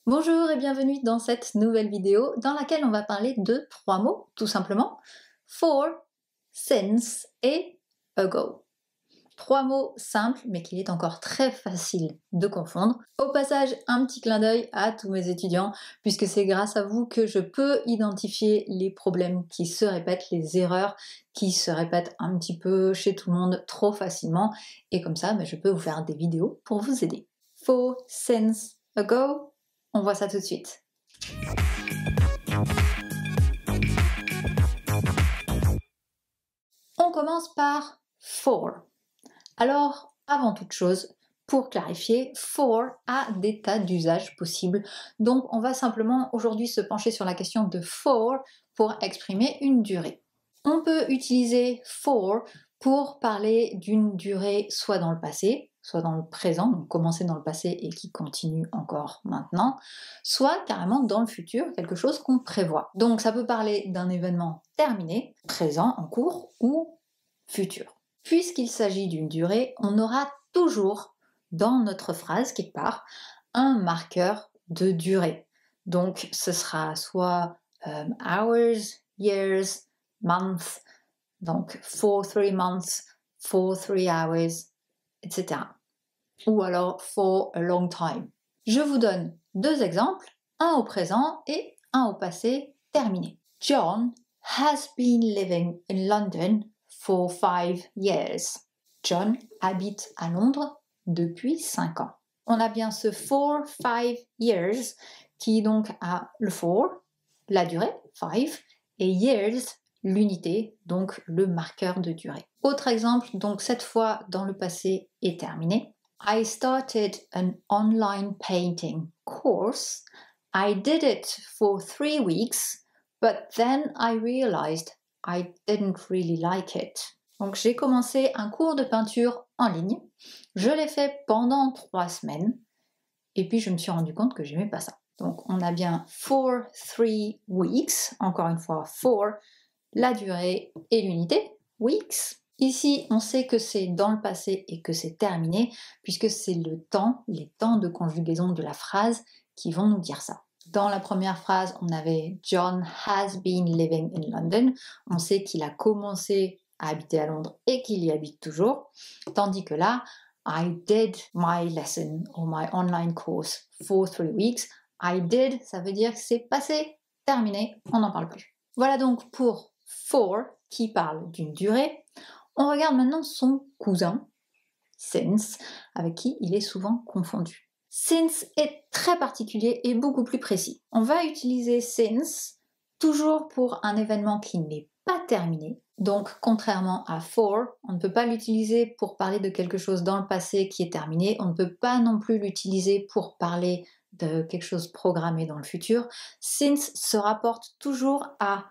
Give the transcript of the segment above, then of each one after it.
Bonjour et bienvenue dans cette nouvelle vidéo dans laquelle on va parler de trois mots, tout simplement. For, since et ago. Trois mots simples mais qu'il est encore très facile de confondre. Au passage, un petit clin d'œil à tous mes étudiants puisque c'est grâce à vous que je peux identifier les problèmes qui se répètent, les erreurs qui se répètent un petit peu chez tout le monde trop facilement et comme ça, je peux vous faire des vidéos pour vous aider. For, since, ago. On voit ça tout de suite. On commence par for. Alors, avant toute chose, pour clarifier, for a des tas d'usages possibles. Donc, on va simplement aujourd'hui se pencher sur la question de for pour exprimer une durée. On peut utiliser for pour parler d'une durée soit dans le passé, soit dans le présent, donc commencer dans le passé et qui continue encore maintenant, soit carrément dans le futur, quelque chose qu'on prévoit. Donc ça peut parler d'un événement terminé, présent, en cours, ou futur. Puisqu'il s'agit d'une durée, on aura toujours dans notre phrase, quelque part, un marqueur de durée. Donc ce sera soit hours, years, months, donc for 3 months, for 3 hours, etc. Ou alors for a long time. Je vous donne deux exemples, un au présent et un au passé terminé. John has been living in London for 5 years. John habite à Londres depuis 5 ans. On a bien ce for 5 years qui donc a le for, la durée, 5, et years, l'unité, donc le marqueur de durée. Autre exemple, donc cette fois dans le passé est terminé. I started an online painting course. I did it for 3 weeks, but then I realized I didn't really like it. Donc j'ai commencé un cours de peinture en ligne. Je l'ai fait pendant 3 semaines et puis je me suis rendu compte que j'aimais pas ça. Donc on a bien for 3 weeks, encore une fois for, la durée et l'unité, weeks. Ici, on sait que c'est dans le passé et que c'est terminé, puisque c'est le temps, les temps de conjugaison de la phrase qui vont nous dire ça. Dans la première phrase, on avait John has been living in London. On sait qu'il a commencé à habiter à Londres et qu'il y habite toujours. Tandis que là, I did my lesson or my online course for 3 weeks. I did, ça veut dire que c'est passé, terminé, on n'en parle plus. Voilà donc pour for qui parle d'une durée. On regarde maintenant son cousin, since, avec qui il est souvent confondu. Since est très particulier et beaucoup plus précis. On va utiliser since toujours pour un événement qui n'est pas terminé. Donc, contrairement à for, on ne peut pas l'utiliser pour parler de quelque chose dans le passé qui est terminé. On ne peut pas non plus l'utiliser pour parler de quelque chose programmé dans le futur. Since se rapporte toujours à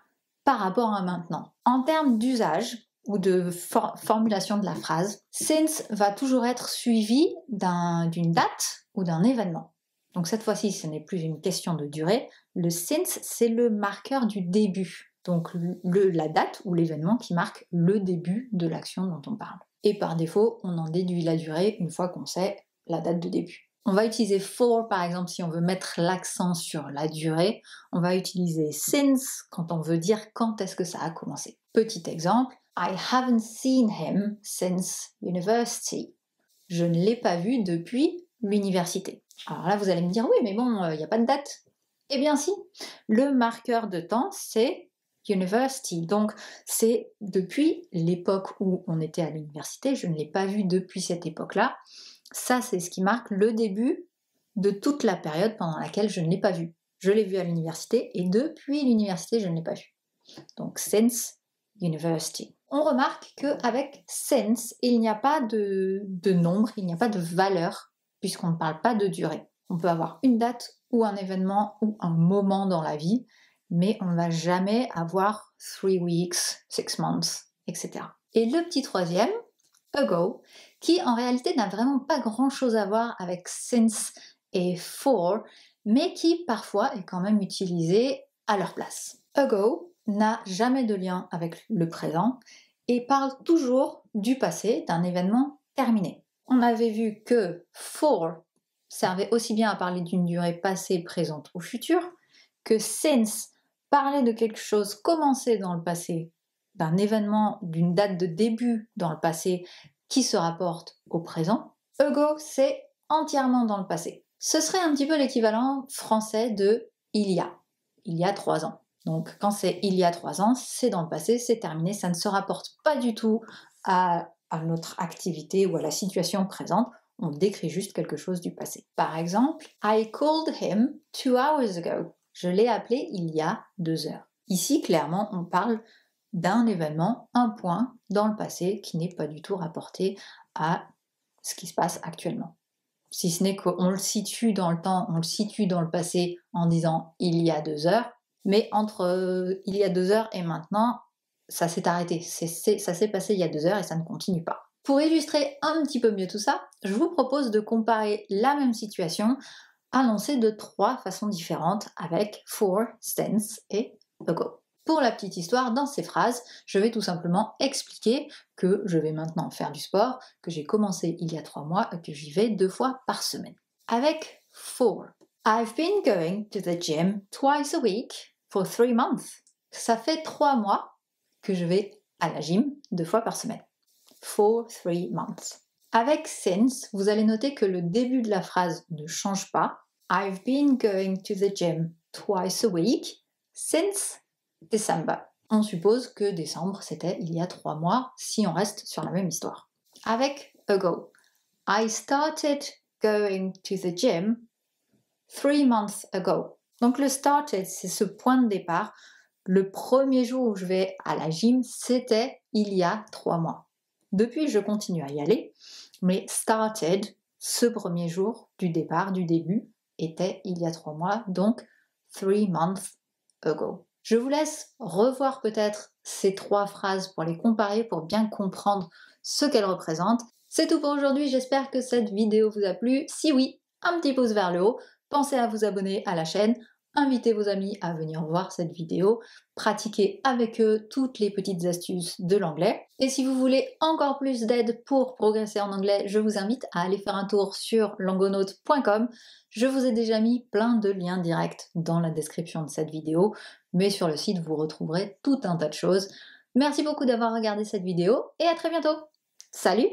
par rapport à maintenant. En termes d'usage, ou de formulation de la phrase, since va toujours être suivi d'une date ou d'un événement. Donc cette fois-ci, ce n'est plus une question de durée. Le since, c'est le marqueur du début. Donc la date ou l'événement qui marque le début de l'action dont on parle. Et par défaut, on en déduit la durée une fois qu'on sait la date de début. On va utiliser for, par exemple, si on veut mettre l'accent sur la durée. On va utiliser since quand on veut dire quand est-ce que ça a commencé. Petit exemple, I haven't seen him since university. Je ne l'ai pas vu depuis l'université. Alors là, vous allez me dire, oui, mais bon, il n'y a pas de date. Eh bien si, le marqueur de temps, c'est university. Donc, c'est depuis l'époque où on était à l'université. Je ne l'ai pas vu depuis cette époque-là. Ça, c'est ce qui marque le début de toute la période pendant laquelle je ne l'ai pas vu. Je l'ai vu à l'université et depuis l'université, je ne l'ai pas vu. Donc, since university. On remarque qu'avec since, il n'y a pas de nombre, il n'y a pas de valeur, puisqu'on ne parle pas de durée. On peut avoir une date ou un événement ou un moment dans la vie, mais on ne va jamais avoir 3 weeks, 6 months, etc. Et le petit troisième, ago, qui en réalité n'a vraiment pas grand-chose à voir avec since et for, mais qui parfois est quand même utilisé à leur place. Ago n'a jamais de lien avec le présent et parle toujours du passé, d'un événement terminé. On avait vu que for servait aussi bien à parler d'une durée passée, présente ou future, que since parlait de quelque chose commencé dans le passé, d'un événement, d'une date de début dans le passé qui se rapporte au présent. Ago, c'est entièrement dans le passé. Ce serait un petit peu l'équivalent français de il y a 3 ans. Donc quand c'est il y a 3 ans, c'est dans le passé, c'est terminé, ça ne se rapporte pas du tout à notre activité ou à la situation présente, on décrit juste quelque chose du passé. Par exemple, I called him 2 hours ago. Je l'ai appelé il y a 2 heures. Ici, clairement, on parle d'un événement, un point dans le passé qui n'est pas du tout rapporté à ce qui se passe actuellement. Si ce n'est qu'on le situe dans le temps, on le situe dans le passé en disant il y a 2 heures, mais entre il y a 2 heures et maintenant, ça s'est arrêté. Ça s'est passé il y a 2 heures et ça ne continue pas. Pour illustrer un petit peu mieux tout ça, je vous propose de comparer la même situation annoncée de 3 façons différentes avec for, since et ago. Pour la petite histoire, dans ces phrases, je vais tout simplement expliquer que je vais maintenant faire du sport, que j'ai commencé il y a 3 mois et que j'y vais 2 fois par semaine. Avec for, I've been going to the gym twice a week for 3 months. Ça fait 3 mois que je vais à la gym 2 fois par semaine. For 3 months. Avec since, vous allez noter que le début de la phrase ne change pas. I've been going to the gym twice a week since December. On suppose que décembre, c'était il y a 3 mois, si on reste sur la même histoire. Avec ago, I started going to the gym 3 months ago. Donc le started, c'est ce point de départ. Le premier jour où je vais à la gym, c'était il y a 3 mois. Depuis, je continue à y aller, mais started, ce premier jour du départ, du début, était il y a 3 mois, donc 3 months ago. Je vous laisse revoir peut-être ces 3 phrases pour les comparer, pour bien comprendre ce qu'elles représentent. C'est tout pour aujourd'hui, j'espère que cette vidéo vous a plu. Si oui, un petit pouce vers le haut. Pensez à vous abonner à la chaîne, invitez vos amis à venir voir cette vidéo, pratiquez avec eux toutes les petites astuces de l'anglais. Et si vous voulez encore plus d'aide pour progresser en anglais, je vous invite à aller faire un tour sur langonaute.com. Je vous ai déjà mis plein de liens directs dans la description de cette vidéo, mais sur le site vous retrouverez tout un tas de choses. Merci beaucoup d'avoir regardé cette vidéo et à très bientôt. Salut!